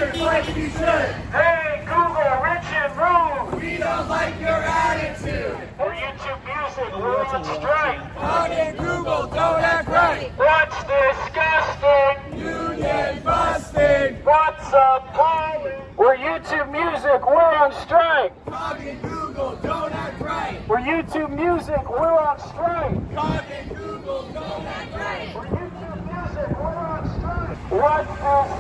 workers like you should. Hey, Google, Rich and Rude. We don't like your attitude. For YouTube Music, we're on strike. Cog and Google don't act right. What's disgusting? Union busting. What's appalling? We're YouTube Music, we're on strike. Cog and Google don't act right. We're YouTube Music, we're on strike. Cog and Google don't act right. We're YouTube Music, we're on strike. What's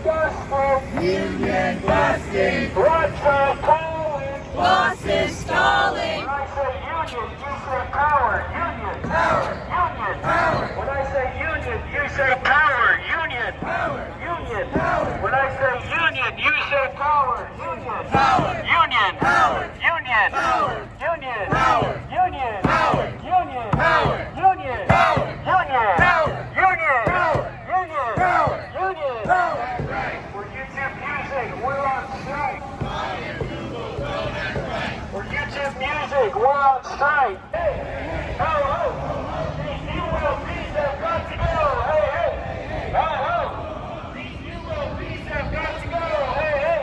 disgusting? Union busting. What's appalling? Bosses stalling. When I say union, you say power. Union. Power. Union. Power. When I say union, you say power. Union. Power. Union. Power. When I say union, you say power. Union. Power. Union. Power. Union. Power. Union. Power. Union. Power. Union. Power. Union. Power. Union. Power. Union. Power. Union. Power. Union. Power. We're YouTube Music, we're on strike. We're YouTube Music, we're on strike. Hey, ho, ho. These ULPs have got to go. Hey, hey. Ho, ho. These ULPs have got to go. Hey, hey.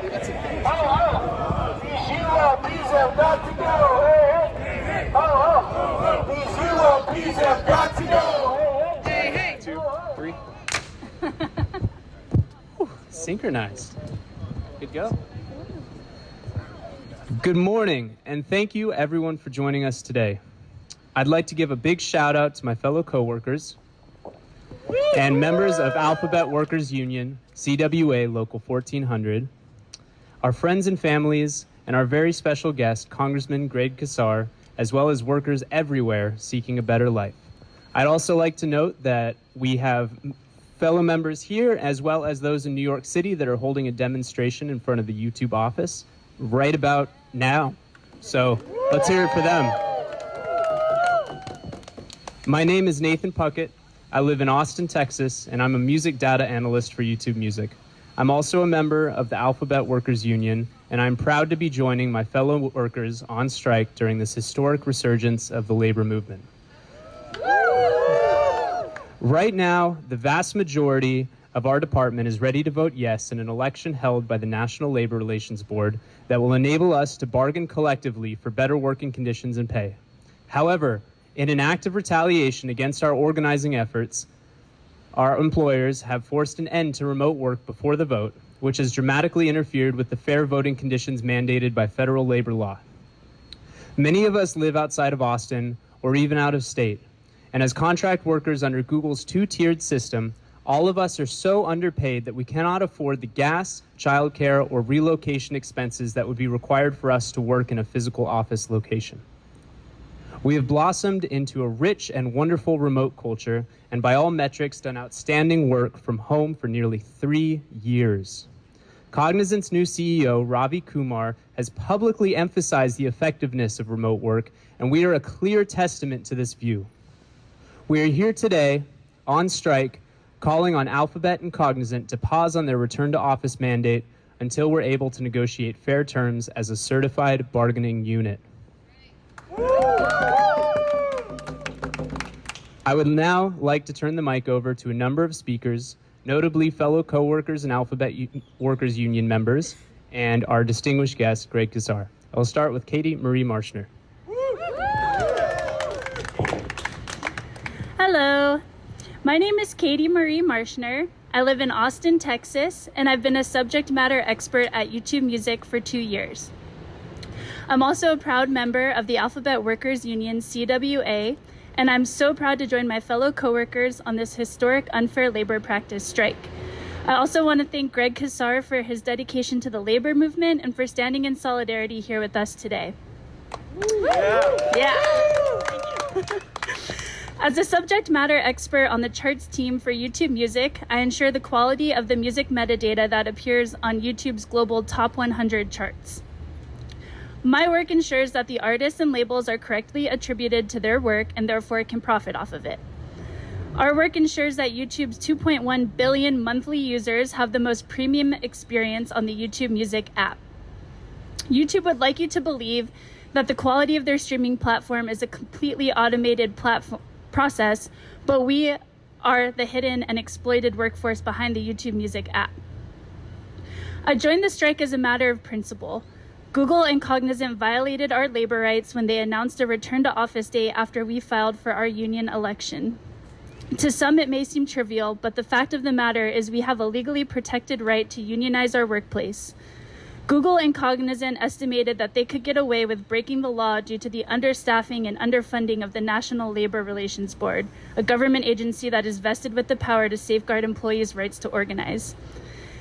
Ho, ho. These ULPs have got to go. Hey, hey. Ho, ho. These ULPs have got to go. Hey, hey. 1, 2, 3. Synchronized. Good go. Good morning, and thank you everyone for joining us today. I'd like to give a big shout out to my fellow coworkers and members of Alphabet Workers Union, CWA Local 1400, our friends and families, and our very special guest, Congressman Greg Casar, as well as workers everywhere seeking a better life. I'd also like to note that we have fellow members here, as well as those in New York City that are holding a demonstration in front of the YouTube office right about now. So let's hear it for them. My name is Nathan Puckett. I live in Austin, Texas, and I'm a music data analyst for YouTube Music. I'm also a member of the Alphabet Workers Union, and I'm proud to be joining my fellow workers on strike during this historic resurgence of the labor movement. Right now, the vast majority of our department is ready to vote yes in an election held by the National Labor Relations Board that will enable us to bargain collectively for better working conditions and pay. However, in an act of retaliation against our organizing efforts, our employers have forced an end to remote work before the vote, which has dramatically interfered with the fair voting conditions mandated by federal labor law. Many of us live outside of Austin or even out of state. And as contract workers under Google's two-tiered system, all of us are so underpaid that we cannot afford the gas, childcare, or relocation expenses that would be required for us to work in a physical office location. We have blossomed into a rich and wonderful remote culture, and by all metrics done outstanding work from home for nearly 3 years. Cognizant's new CEO, Ravi Kumar, has publicly emphasized the effectiveness of remote work, and we are a clear testament to this view. We are here today on strike, calling on Alphabet and Cognizant to pause on their return to office mandate until we're able to negotiate fair terms as a certified bargaining unit. I would now like to turn the mic over to a number of speakers, notably fellow coworkers and Alphabet Workers Union members, and our distinguished guest, Greg Casar. I'll start with Katie Marie Marshner. Hello, my name is Katie Marie Marshner. I live in Austin, Texas, and I've been a subject matter expert at YouTube Music for 2 years. I'm also a proud member of the Alphabet Workers Union, CWA, and I'm so proud to join my fellow coworkers on this historic unfair labor practice strike. I also want to thank Greg Casar for his dedication to the labor movement and for standing in solidarity here with us today. Yeah. Thank you. As a subject matter expert on the charts team for YouTube Music, I ensure the quality of the music metadata that appears on YouTube's global top 100 charts. My work ensures that the artists and labels are correctly attributed to their work and therefore can profit off of it. Our work ensures that YouTube's 2.1 billion monthly users have the most premium experience on the YouTube Music app. YouTube would like you to believe that the quality of their streaming platform is a completely automated process, but we are the hidden and exploited workforce behind the YouTube Music app. I joined the strike as a matter of principle. Google and Cognizant violated our labor rights when they announced a return to office date after we filed for our union election. To some, it may seem trivial, but the fact of the matter is we have a legally protected right to unionize our workplace. Google and Cognizant estimated that they could get away with breaking the law due to the understaffing and underfunding of the National Labor Relations Board, a government agency that is vested with the power to safeguard employees' rights to organize.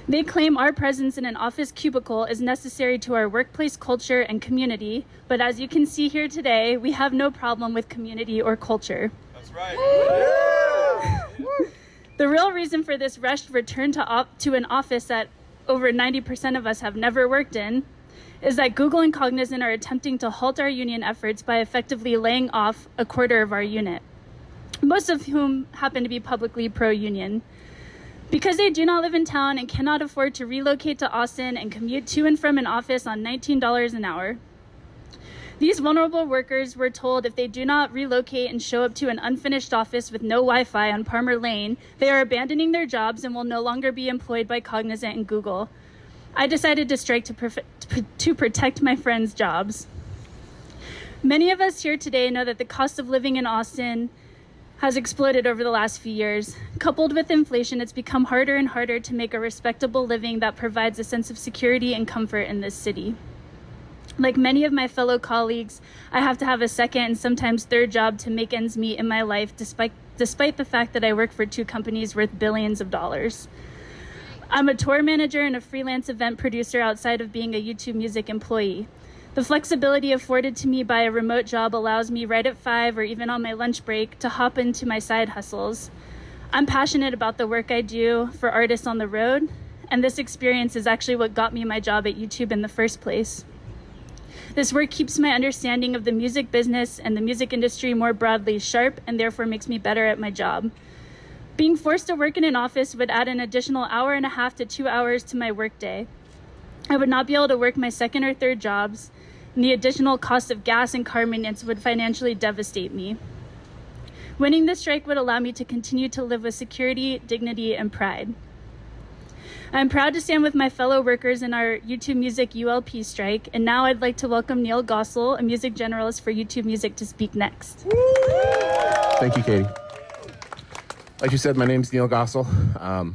They claim our presence in an office cubicle is necessary to our workplace culture and community, but as you can see here today, we have no problem with community or culture. That's right. The real reason for this rushed return to an office that over 90% of us have never worked in is that Google and Cognizant are attempting to halt our union efforts by effectively laying off a quarter of our unit, most of whom happen to be publicly pro-union. Because they do not live in town and cannot afford to relocate to Austin and commute to and from an office on $19 an hour. These vulnerable workers were told if they do not relocate and show up to an unfinished office with no Wi-Fi on Palmer Lane, they are abandoning their jobs and will no longer be employed by Cognizant and Google. I decided to strike to protect my friends' jobs. Many of us here today know that the cost of living in Austin has exploded over the last few years. Coupled with inflation, it's become harder and harder to make a respectable living that provides a sense of security and comfort in this city. Like many of my fellow colleagues, I have to have a second and sometimes third job to make ends meet in my life, despite the fact that I work for two companies worth billions of dollars. I'm a tour manager and a freelance event producer outside of being a YouTube Music employee. The flexibility afforded to me by a remote job allows me right at 5 or even on my lunch break to hop into my side hustles. I'm passionate about the work I do for artists on the road, and this experience is actually what got me my job at YouTube in the first place. This work keeps my understanding of the music business and the music industry more broadly sharp and therefore makes me better at my job. Being forced to work in an office would add an additional hour and a half to 2 hours to my workday. I would not be able to work my second or third jobs, and the additional cost of gas and car maintenance would financially devastate me. Winning this strike would allow me to continue to live with security, dignity, and pride. I'm proud to stand with my fellow workers in our YouTube Music ULP strike, and now I'd like to welcome Neil Gossel, a music generalist for YouTube Music, to speak next. Thank you, Katie. Like you said, my name's Neil Gossel.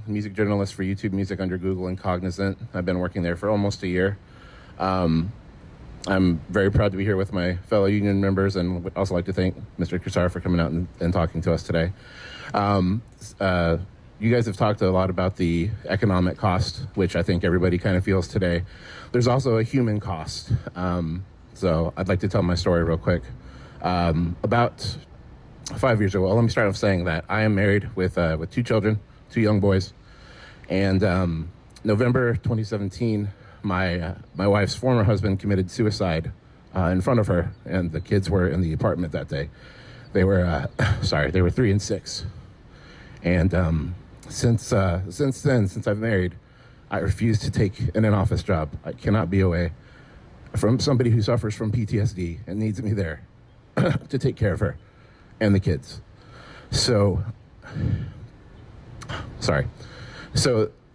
Music journalist for YouTube Music under Google and Cognizant. I've been working there for almost a year. I'm very proud to be here with my fellow union members, and would also like to thank Mr. Casar for coming out and talking to us today. You guys have talked a lot about the economic cost, which I think everybody kind of feels today. There's also a human cost. So I'd like to tell my story real quick. About 5 years ago, well, let me start off saying that I am married with 2 children, 2 young boys. And November 2017, my wife's former husband committed suicide in front of her, and the kids were in the apartment that day. They were, they were 3 and 6. And since then, since I've married, I refuse to take an in-office job. I cannot be away from somebody who suffers from PTSD and needs me there to take care of her and the kids. So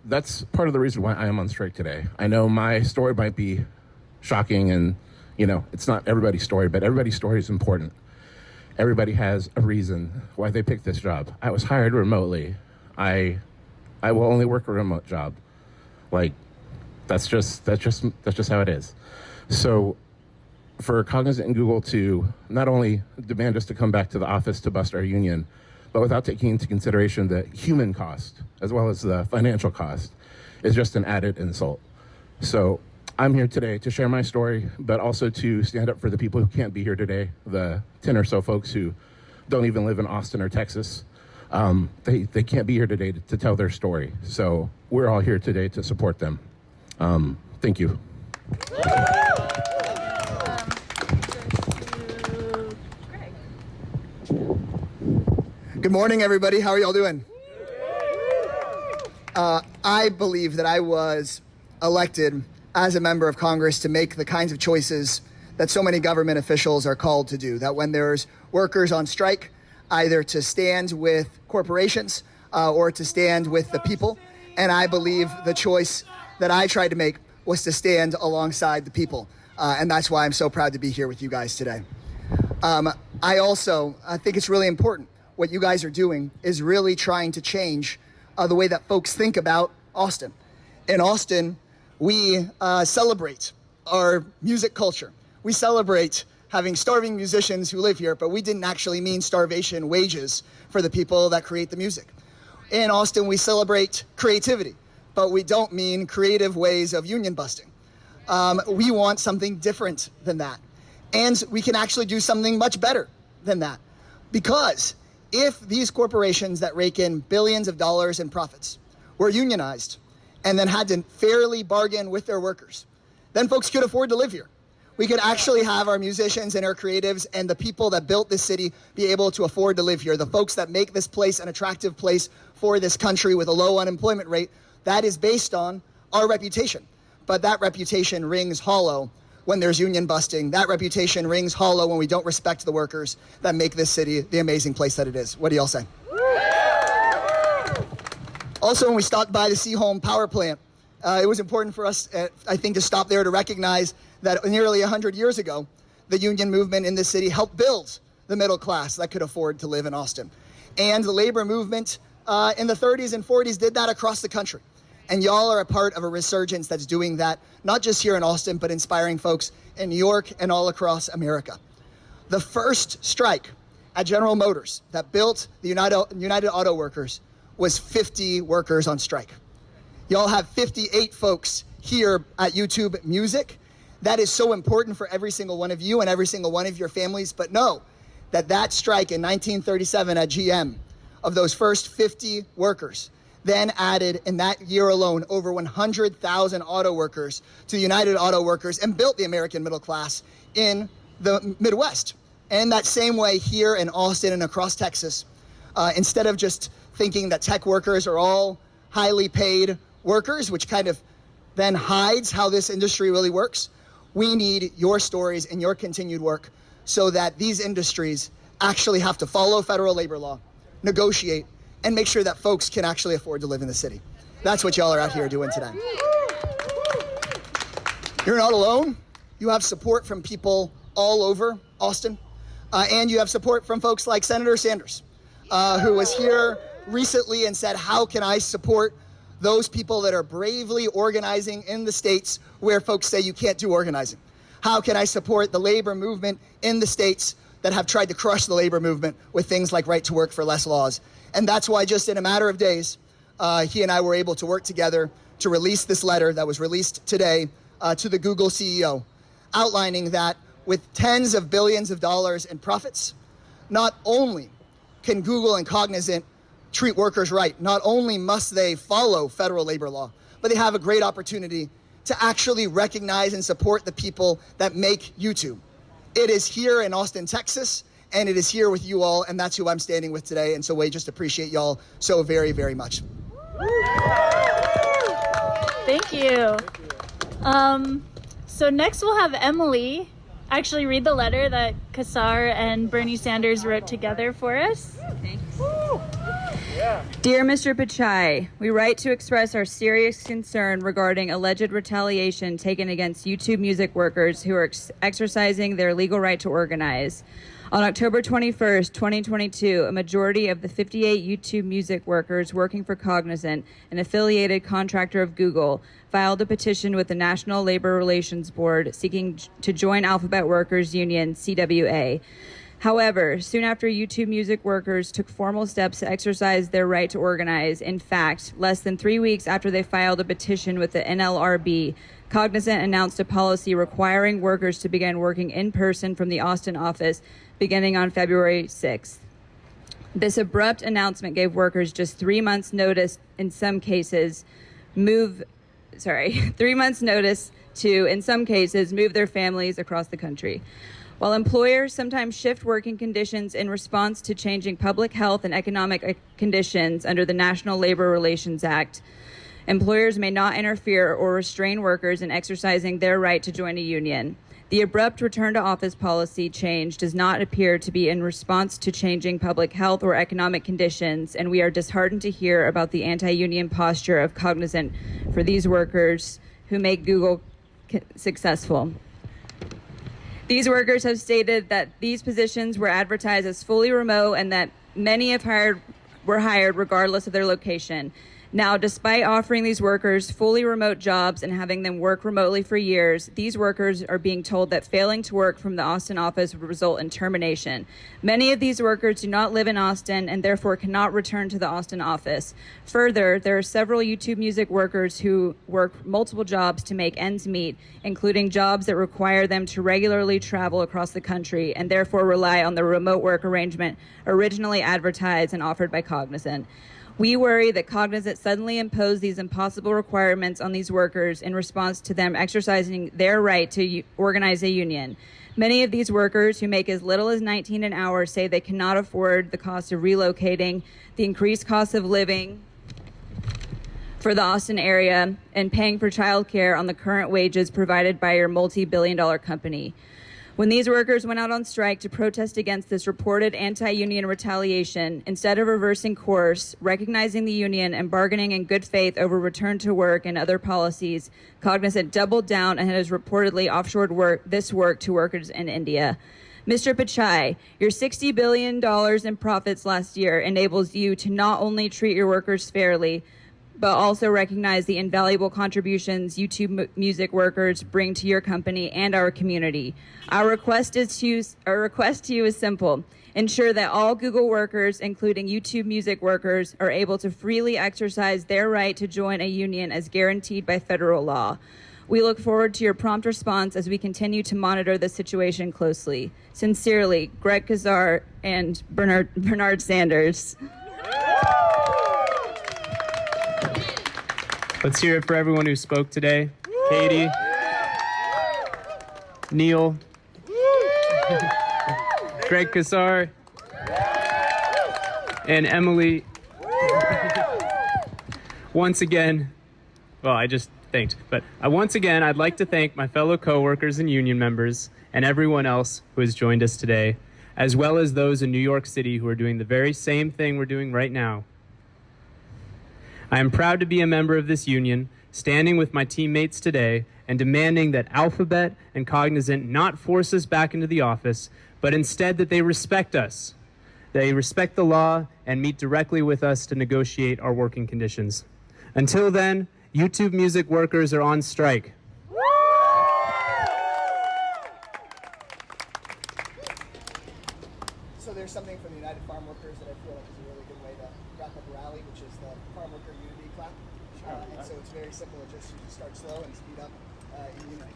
that's part of the reason why I am on strike today. I know my story might be shocking, and it's not everybody's story, but everybody's story is important. Everybody has a reason why they picked this job. I was hired remotely. I will only work a remote job. Like, that's just how it is. So for Cognizant and Google to not only demand us to come back to the office to bust our union, but without taking into consideration the human cost as well as the financial cost, is just an added insult. So I'm here today to share my story, but also to stand up for the people who can't be here today, the 10 or so folks who don't even live in Austin or Texas. They can't be here today to tell their story. So we're all here today to support them. Thank you. Good morning, everybody. How are y'all doing? I believe that I was elected as a member of Congress to make the kinds of choices that so many government officials are called to do. That when there's workers on strike, either to stand with corporations or to stand with the people. And I believe the choice that I tried to make was to stand alongside the people. And that's why I'm so proud to be here with you guys today. I also think it's really important. What you guys are doing is really trying to change the way that folks think about Austin. In Austin, we celebrate our music culture. We celebrate having starving musicians who live here, but we didn't actually mean starvation wages for the people that create the music. In Austin, we celebrate creativity, but we don't mean creative ways of union busting. We want something different than that. And we can actually do something much better than that. Because if these corporations that rake in billions of dollars in profits were unionized and then had to fairly bargain with their workers, then folks could afford to live here. We could actually have our musicians and our creatives and the people that built this city be able to afford to live here. The folks that make this place an attractive place for this country with a low unemployment rate, that is based on our reputation. But that reputation rings hollow when there's union busting. That reputation rings hollow when we don't respect the workers that make this city the amazing place that it is. What do y'all say? Also, when we stopped by the Seaholm power plant, it was important for us, I think, to stop there to recognize that nearly 100 years ago, the union movement in this city helped build the middle class that could afford to live in Austin. And the labor movement in the 30s and 40s did that across the country. And y'all are a part of a resurgence that's doing that, not just here in Austin, but inspiring folks in New York and all across America. The first strike at General Motors that built the United Auto Workers was 50 workers on strike. Y'all have 58 folks here at YouTube Music. That is so important for every single one of you and every single one of your families. But know that that strike in 1937 at GM, of those first 50 workers, then added in that year alone over 100,000 auto workers to the United Auto Workers and built the American middle class in the Midwest. And that same way here in Austin and across Texas, instead of just thinking that tech workers are all highly paid workers, which kind of then hides how this industry really works, we need your stories and your continued work so that these industries actually have to follow federal labor law, negotiate, and make sure that folks can actually afford to live in the city. That's what y'all are out here doing today. You're not alone. You have support from people all over Austin, and you have support from folks like Senator Sanders, who was here recently and said, how can I support those people that are bravely organizing in the states where folks say you can't do organizing? How can I support the labor movement in the states that have tried to crush the labor movement with things like right to work for less laws? And that's why just in a matter of days, he and I were able to work together to release this letter that was released today to the Google CEO, outlining that with tens of billions of dollars in profits, not only can Google and Cognizant treat workers right, not only must they follow federal labor law, but they have a great opportunity to actually recognize and support the people that make YouTube. It is here in Austin, Texas, and it is here with you all, and that's who I'm standing with today. And so we just appreciate y'all so very, very much. Thank you. So next we'll have Emily actually read the letter that Casar and Bernie Sanders wrote together for us. Thanks. Dear Mr. Pichai, we write to express our serious concern regarding alleged retaliation taken against YouTube music workers who are exercising their legal right to organize. On October 21st, 2022, a majority of the 58 YouTube music workers working for Cognizant, an affiliated contractor of Google, filed a petition with the National Labor Relations Board seeking to join Alphabet Workers Union-CWA. However, soon after YouTube music workers took formal steps to exercise their right to organize, in fact, less than 3 weeks after they filed a petition with the NLRB, Cognizant announced a policy requiring workers to begin working in person from the Austin office beginning on February 6th. This abrupt announcement gave workers just 3 months notice in some cases move their families across the country. While employers sometimes shift working conditions in response to changing public health and economic conditions under the National Labor Relations Act, employers may not interfere or restrain workers in exercising their right to join a union. The abrupt return to office policy change does not appear to be in response to changing public health or economic conditions, and we are disheartened to hear about the anti-union posture of Cognizant for these workers who make Google successful. These workers have stated that these positions were advertised as fully remote and that many were hired regardless of their location. Now, despite offering these workers fully remote jobs and having them work remotely for years, these workers are being told that failing to work from the Austin office would result in termination. Many of these workers do not live in Austin and therefore cannot return to the Austin office. Further, there are several YouTube Music workers who work multiple jobs to make ends meet, including jobs that require them to regularly travel across the country and therefore rely on the remote work arrangement originally advertised and offered by Cognizant. We worry that Cognizant suddenly imposed these impossible requirements on these workers in response to them exercising their right to organize a union. Many of these workers who make as little as $19 an hour say they cannot afford the cost of relocating, the increased cost of living for the Austin area, and paying for childcare on the current wages provided by your multi-billion-dollar company. When these workers went out on strike to protest against this reported anti-union retaliation, instead of reversing course, recognizing the union, and bargaining in good faith over return to work and other policies, Cognizant doubled down and has reportedly offshored this work to workers in India. Mr. Pichai, your $60 billion in profits last year enables you to not only treat your workers fairly, but also recognize the invaluable contributions YouTube Music workers bring to your company and our community. Our request to you is simple. Ensure that all Google workers, including YouTube Music workers, are able to freely exercise their right to join a union as guaranteed by federal law. We look forward to your prompt response as we continue to monitor the situation closely. Sincerely, Greg Casar and Bernard Sanders. Let's hear it for everyone who spoke today. Katie, Neil, Greg Casar, and Emily. Once again, well, I just thanked, but once again, I'd like to thank my fellow coworkers and union members and everyone else who has joined us today, as well as those in New York City who are doing the very same thing we're doing right now. I am proud to be a member of this union, standing with my teammates today and demanding that Alphabet and Cognizant not force us back into the office, but instead that they respect us. They respect the law and meet directly with us to negotiate our working conditions. Until then, YouTube Music workers are on strike. So there's something from the United Farm Workers that I feel like is a really good way to wrap up rally, which is the Farm Worker Unity Clap. And so it's very simple. You just start slow and speed up and unite.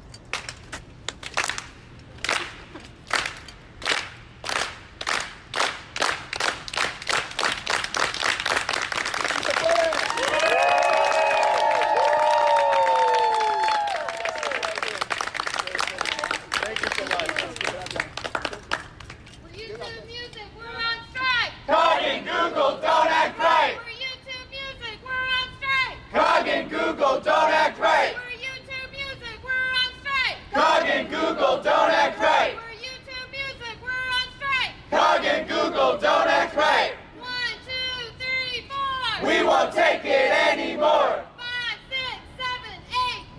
We won't take it anymore. 5, 6, 7,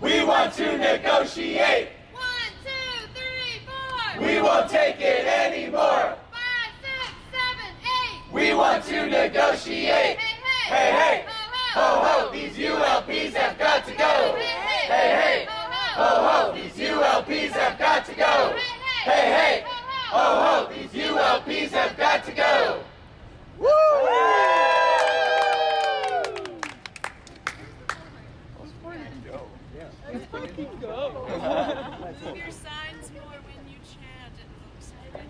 8. We want to negotiate. 1, 2, 3, 4. We won't take it anymore. 5, 6, 7, 8. We want to negotiate. Hey, hey, ho, ho, these ULPs have got to go. Hey, hey, ho, ho, these ULPs have got to go. Hey, hey, ho, ho, these ULPs have got to go. Woo! Move your signs more when you chant. Excited.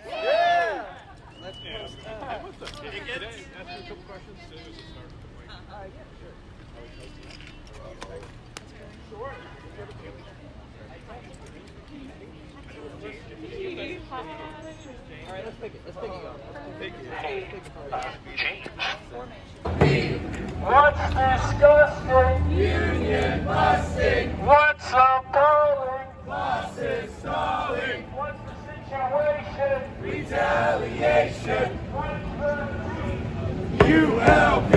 Yeah! Did you get it? Ask a couple questions as it starts. Yeah, sure. Sure. All right, let's pick it. Let's pick it up. What's disgusting? Union busting. What's appalling? retaliation. ULP